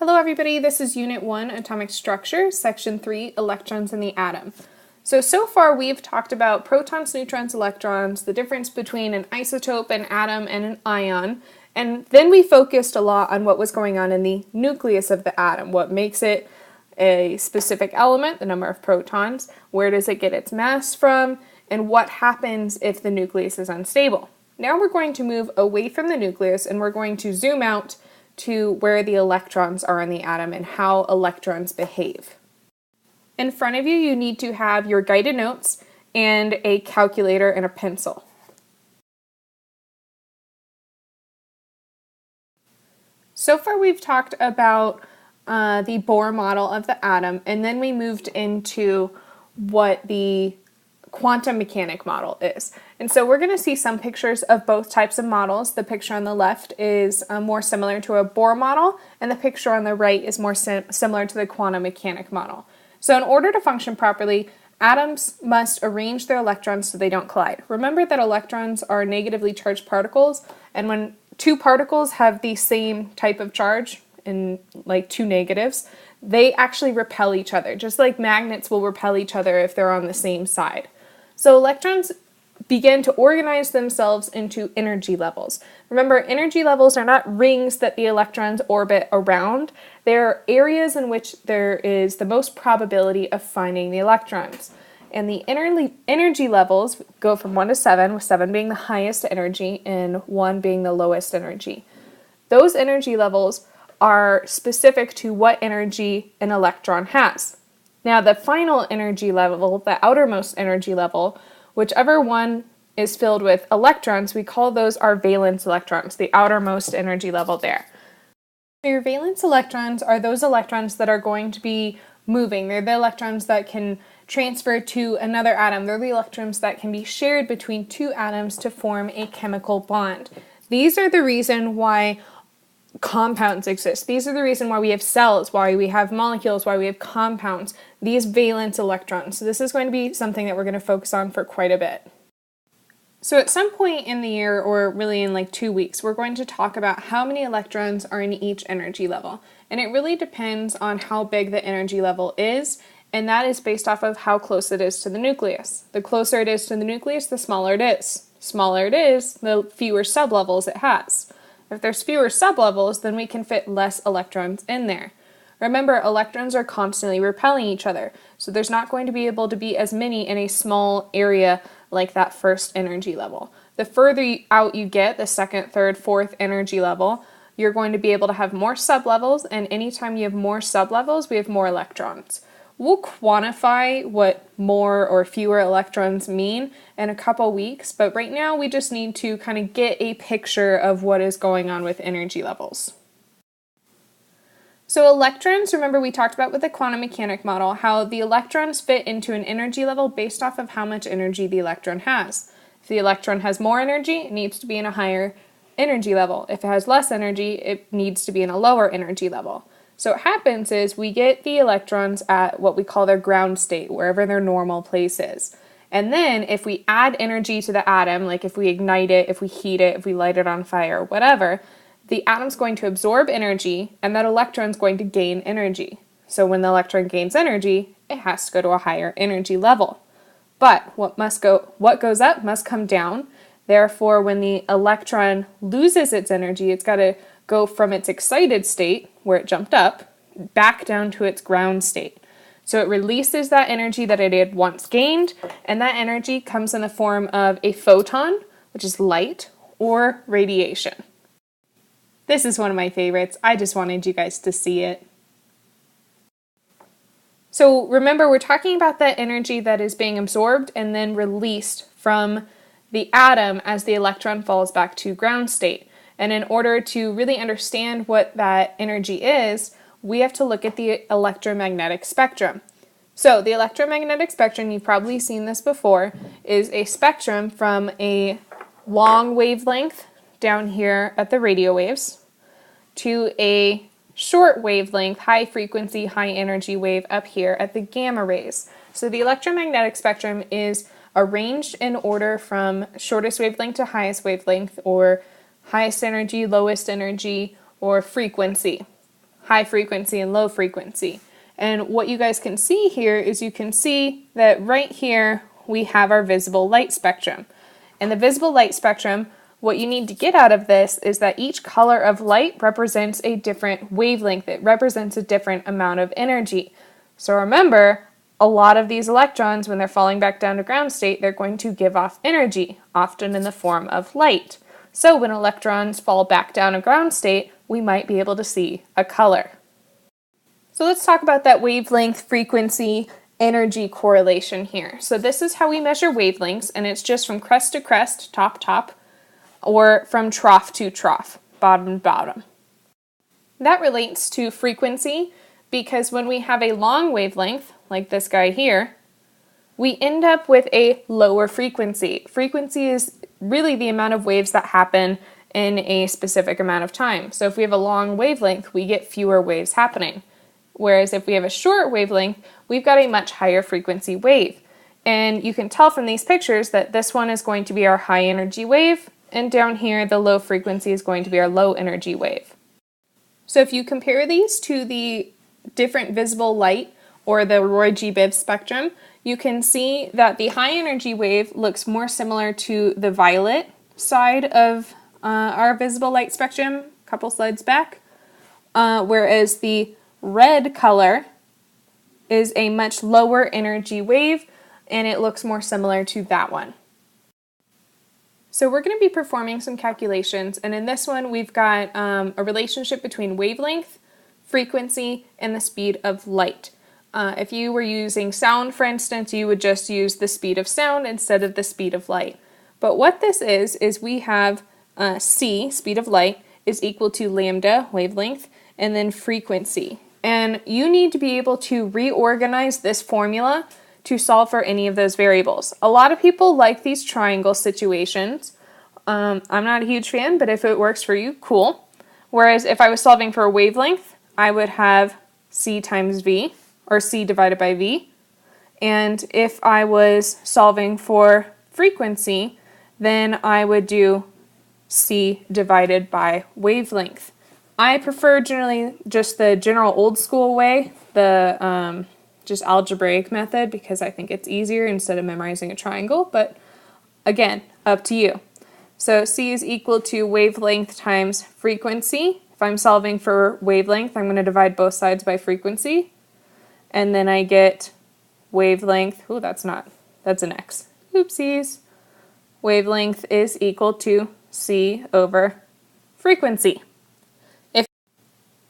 Hello everybody, this is Unit 1, Atomic Structure, Section 3, Electrons in the Atom. So far we've talked about protons, neutrons, electrons, the difference between an isotope, an atom, and an ion, and then we focused a lot on what was going on in the nucleus of the atom, what makes it a specific element, the number of protons, where does it get its mass from, and what happens if the nucleus is unstable. Now we're going to move away from the nucleus and we're going to zoom out to where the electrons are in the atom and how electrons behave. In front of you, you need to have your guided notes and a calculator and a pencil. So far we've talked about the Bohr model of the atom, and then we moved into what the quantum mechanic model is. And so we're going to see some pictures of both types of models. The picture on the left is more similar to a Bohr model, and the picture on the right is more similar to the quantum mechanic model. So in order to function properly, atoms must arrange their electrons so they don't collide. Remember that electrons are negatively charged particles, and when two particles have the same type of charge, in like two negatives, they actually repel each other, just like magnets will repel each other if they're on the same side. So electrons begin to organize themselves into energy levels. Remember, energy levels are not rings that the electrons orbit around. They're areas in which there is the most probability of finding the electrons. And the energy levels go from 1 to 7, with 7 being the highest energy and 1 being the lowest energy. Those energy levels are specific to what energy an electron has. Now, the final energy level, the outermost energy level, whichever one is filled with electrons, we call those our valence electrons, the outermost energy level there. Your valence electrons are those electrons that are going to be moving. They're the electrons that can transfer to another atom. They're the electrons that can be shared between two atoms to form a chemical bond. These are the reason why compounds exist. These are the reason why we have cells, why we have molecules, why we have compounds, these valence electrons. So this is going to be something that we're going to focus on for quite a bit. So at some point in the year, or really in like 2 weeks, we're going to talk about how many electrons are in each energy level. And it really depends on how big the energy level is, and that is based off of how close it is to the nucleus. The closer it is to the nucleus, the smaller it is. Smaller it is, the fewer sublevels it has. If there's fewer sublevels, then we can fit less electrons in there. Remember, electrons are constantly repelling each other, so there's not going to be able to be as many in a small area like that first energy level. The further out you get, the second, third, fourth energy level, you're going to be able to have more sublevels, and anytime you have more sublevels, we have more electrons. We'll quantify what more or fewer electrons mean in a couple weeks, but right now we just need to kind of get a picture of what is going on with energy levels. So electrons, remember we talked about with the quantum mechanic model, how the electrons fit into an energy level based off of how much energy the electron has. If the electron has more energy, it needs to be in a higher energy level. If it has less energy, it needs to be in a lower energy level. So what happens is we get the electrons at what we call their ground state, wherever their normal place is. And then if we add energy to the atom, like if we ignite it, if we heat it, if we light it on fire, whatever, the atom's going to absorb energy and that electron's going to gain energy. So when the electron gains energy, it has to go to a higher energy level. But what goes up must come down. Therefore, when the electron loses its energy, it's got to go from its excited state, where it jumped up, back down to its ground state. So it releases that energy that it had once gained, and that energy comes in the form of a photon, which is light, or radiation. This is one of my favorites. I just wanted you guys to see it. So remember, we're talking about that energy that is being absorbed and then released from the atom as the electron falls back to ground state. And in order to really understand what that energy is, we have to look at the electromagnetic spectrum. So the electromagnetic spectrum, you've probably seen this before, is a spectrum from a long wavelength down here at the radio waves to a short wavelength, high frequency, high energy wave up here at the gamma rays. So the electromagnetic spectrum is arranged in order from shortest wavelength to highest wavelength, or highest energy, lowest energy, or frequency. high frequency and low frequency. And what you guys can see here is you can see that right here we have our visible light spectrum. And the visible light spectrum, what you need to get out of this is that each color of light represents a different wavelength. It represents a different amount of energy. So remember, a lot of these electrons, when they're falling back down to ground state, they're going to give off energy, often in the form of light. So when electrons fall back down to ground state, we might be able to see a color. So let's talk about that wavelength frequency energy correlation here. So this is how we measure wavelengths, and it's just from crest to crest, top to top, or from trough to trough, bottom to bottom. That relates to frequency because when we have a long wavelength, like this guy here, we end up with a lower frequency. Frequency is really the amount of waves that happen in a specific amount of time. So if we have a long wavelength, we get fewer waves happening. Whereas if we have a short wavelength, we've got a much higher frequency wave. And you can tell from these pictures that this one is going to be our high energy wave, and down here the low frequency is going to be our low energy wave. So if you compare these to the different visible light or the Roy G. Biv spectrum, you can see that the high energy wave looks more similar to the violet side of our visible light spectrum, a couple slides back, whereas the red color is a much lower energy wave, and it looks more similar to that one. So we're going to be performing some calculations, and in this one we've got a relationship between wavelength, frequency, and the speed of light. If you were using sound, for instance, you would just use the speed of sound instead of the speed of light. But what this is we have c, speed of light, is equal to lambda, wavelength, and then frequency. And you need to be able to reorganize this formula to solve for any of those variables. A lot of people like these triangle situations. I'm not a huge fan, but if it works for you, cool. Whereas if I was solving for a wavelength, I would have c times v, or c divided by v. And if I was solving for frequency, then I would do c divided by wavelength. I prefer generally just the general old school way, the just algebraic method, because I think it's easier instead of memorizing a triangle, but again, up to you. So c is equal to wavelength times frequency. If I'm solving for wavelength, I'm going to divide both sides by frequency, and then I get wavelength, that's an x, oopsies. Wavelength is equal to c over frequency.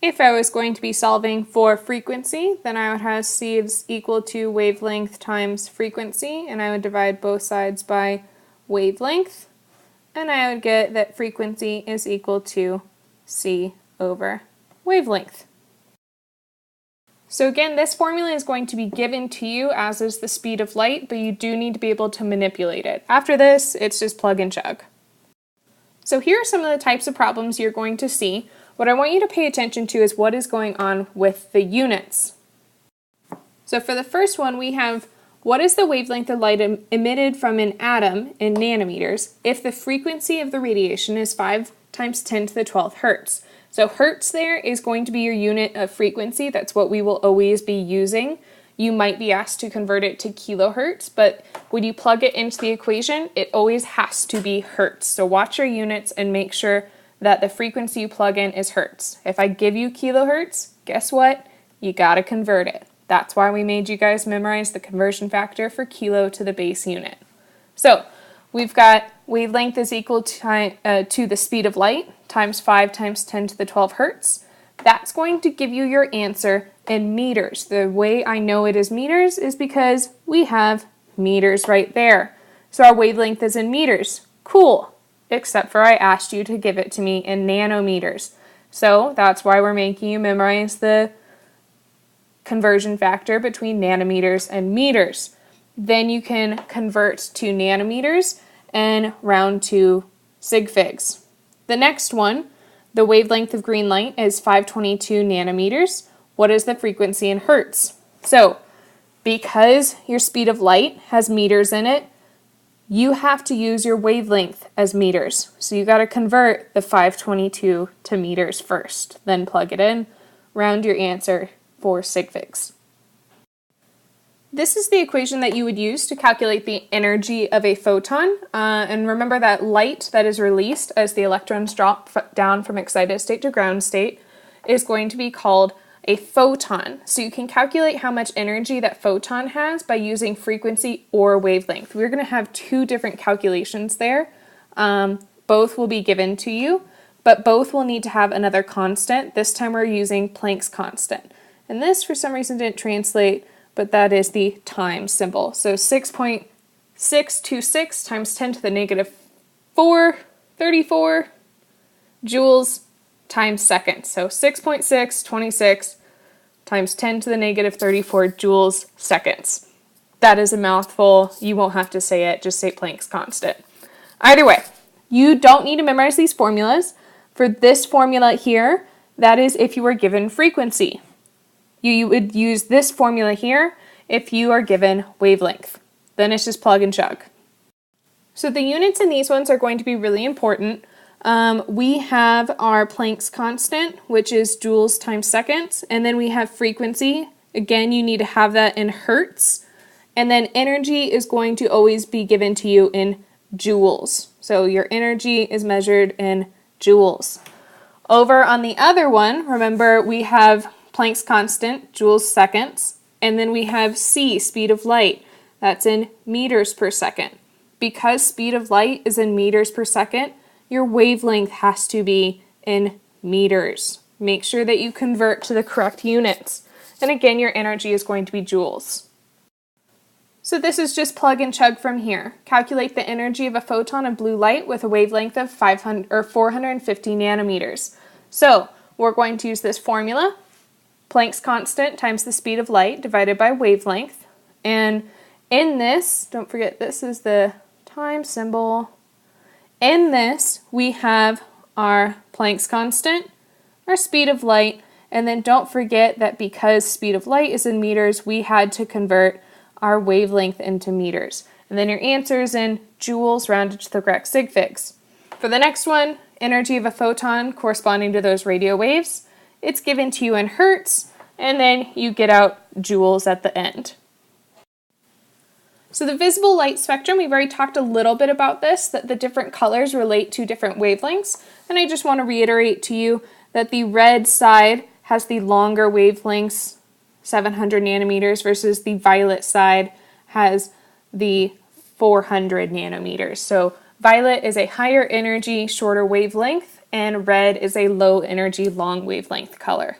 If I was going to be solving for frequency, then I would have c is equal to wavelength times frequency, and I would divide both sides by wavelength, and I would get that frequency is equal to c over wavelength. So again, this formula is going to be given to you, as is the speed of light, but you do need to be able to manipulate it. After this, it's just plug and chug. So here are some of the types of problems you're going to see. What I want you to pay attention to is what is going on with the units. So for the first one, we have what is the wavelength of light emitted from an atom in nanometers if the frequency of the radiation is 5 times 10 to the 12th hertz. So hertz there is going to be your unit of frequency. That's what we will always be using. You might be asked to convert it to kilohertz, but when you plug it into the equation, it always has to be hertz. So watch your units and make sure that the frequency you plug in is hertz. If I give you kilohertz, guess what? You gotta convert it. That's why we made you guys memorize the conversion factor for kilo to the base unit. So we've got wavelength is equal to the speed of light times 5 times 10 to the 12 hertz. That's going to give you your answer in meters. The way I know it is meters is because we have meters right there. So our wavelength is in meters. Cool. Except for I asked you to give it to me in nanometers. So that's why we're making you memorize the conversion factor between nanometers and meters. Then you can convert to nanometers and round to sig figs. The next one, the wavelength of green light is 522 nanometers. What is the frequency in hertz? So because your speed of light has meters in it, you have to use your wavelength as meters. So you got to convert the 522 to meters first, then plug it in, round your answer for sig figs. This is the equation that you would use to calculate the energy of a photon. And remember that light that is released as the electrons drop down from excited state to ground state is going to be called a photon. So you can calculate how much energy that photon has by using frequency or wavelength. We're going to have two different calculations there. Both will be given to you, but both will need to have another constant. This time we're using Planck's constant. And this for some reason didn't translate, but that is the time symbol. So 6.626 times 10 to the negative 434 joules times seconds. So 6.626 times 10 to the negative 34 joules seconds. That is a mouthful. You won't have to say it. Just say Planck's constant. Either way, you don't need to memorize these formulas. For this formula here, that is if you were given frequency. You would use this formula here if you are given wavelength. Then it's just plug and chug. So the units in these ones are going to be really important. We have our Planck's constant, which is joules times seconds, and then we have frequency. Again, you need to have that in hertz. And then energy is going to always be given to you in joules. So your energy is measured in joules. Over on the other one, remember we have Planck's constant, joules seconds, and then we have c, speed of light. That's in meters per second. Because speed of light is in meters per second, your wavelength has to be in meters. Make sure that you convert to the correct units. And again, your energy is going to be joules. So this is just plug and chug from here. Calculate the energy of a photon of blue light with a wavelength of 450 nanometers. So we're going to use this formula, Planck's constant times the speed of light divided by wavelength. And in this, don't forget this is the time symbol. In this, we have our Planck's constant, our speed of light, and then don't forget that because speed of light is in meters, we had to convert our wavelength into meters. And then your answer is in joules rounded to the correct sig figs. For the next one, energy of a photon corresponding to those radio waves, it's given to you in hertz, and then you get out joules at the end. So the visible light spectrum, we've already talked a little bit about this, that the different colors relate to different wavelengths. And I just want to reiterate to you that the red side has the longer wavelengths, 700 nanometers, versus the violet side has the 400 nanometers. So violet is a higher energy, shorter wavelength, and red is a low energy, long wavelength color.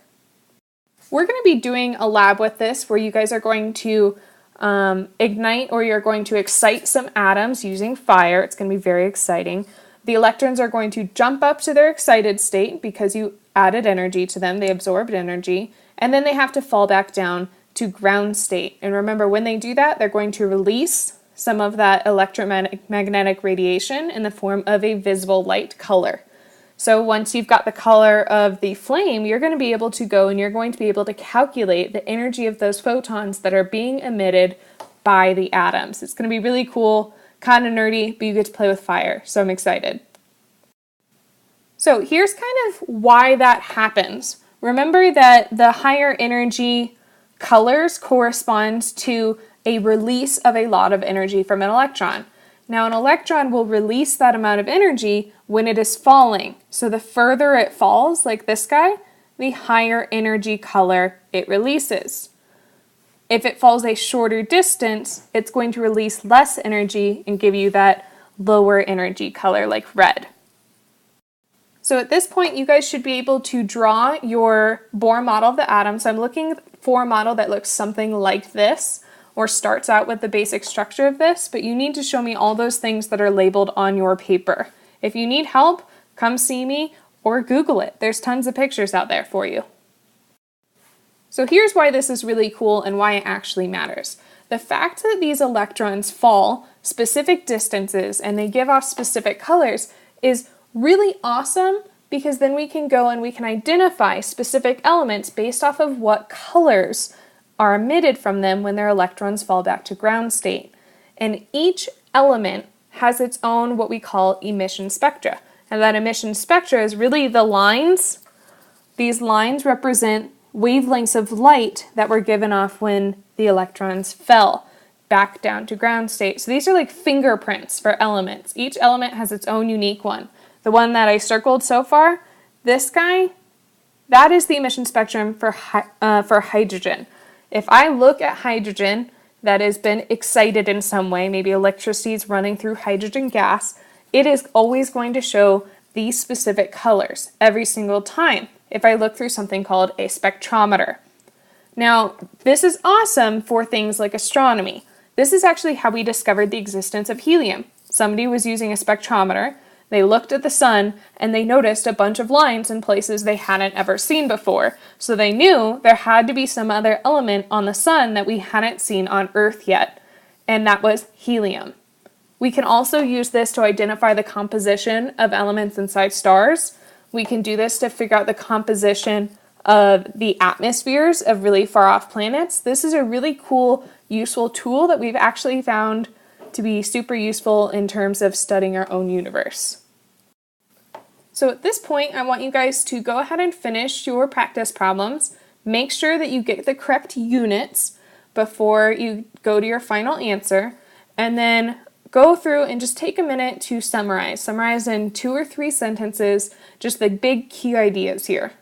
We're going to be doing a lab with this where you guys are going to ignite, or you're going to excite some atoms using fire. It's going to be very exciting. The electrons are going to jump up to their excited state because you added energy to them. They absorbed energy. And then they have to fall back down to ground state. And remember, when they do that, they're going to release some of that electromagnetic radiation in the form of a visible light color. So once you've got the color of the flame, you're going to be able to go and you're going to be able to calculate the energy of those photons that are being emitted by the atoms. It's going to be really cool, kind of nerdy, but you get to play with fire, so I'm excited. So here's kind of why that happens. Remember that the higher energy colors correspond to a release of a lot of energy from an electron. Now an electron will release that amount of energy when it is falling. So the further it falls, like this guy, the higher energy color it releases. If it falls a shorter distance, it's going to release less energy and give you that lower energy color like red. So at this point, you guys should be able to draw your Bohr model of the atom. So I'm looking for a model that looks something like this, or starts out with the basic structure of this, but you need to show me all those things that are labeled on your paper. If you need help, come see me or Google it. There's tons of pictures out there for you. So here's why this is really cool and why it actually matters. The fact that these electrons fall specific distances and they give off specific colors is really awesome, because then we can go and we can identify specific elements based off of what colors are emitted from them when their electrons fall back to ground state. And each element has its own what we call emission spectra. And that emission spectra is really the lines. These lines represent wavelengths of light that were given off when the electrons fell back down to ground state. So these are like fingerprints for elements. Each element has its own unique one. The one that I circled so far, this guy, that is the emission spectrum for hydrogen. If I look at hydrogen that has been excited in some way, maybe electricity is running through hydrogen gas, it is always going to show these specific colors every single time if I look through something called a spectrometer. Now, this is awesome for things like astronomy. This is actually how we discovered the existence of helium. Somebody was using a spectrometer, they looked at the sun, and they noticed a bunch of lines in places they hadn't ever seen before. So they knew there had to be some other element on the sun that we hadn't seen on Earth yet, and that was helium. We can also use this to identify the composition of elements inside stars. We can do this to figure out the composition of the atmospheres of really far off planets. This is a really cool, useful tool that we've actually found to be super useful in terms of studying our own universe. So at this point, I want you guys to go ahead and finish your practice problems. Make sure that you get the correct units before you go to your final answer, and then go through and just take a minute to summarize. Summarize in 2 or 3 sentences, just the big key ideas here.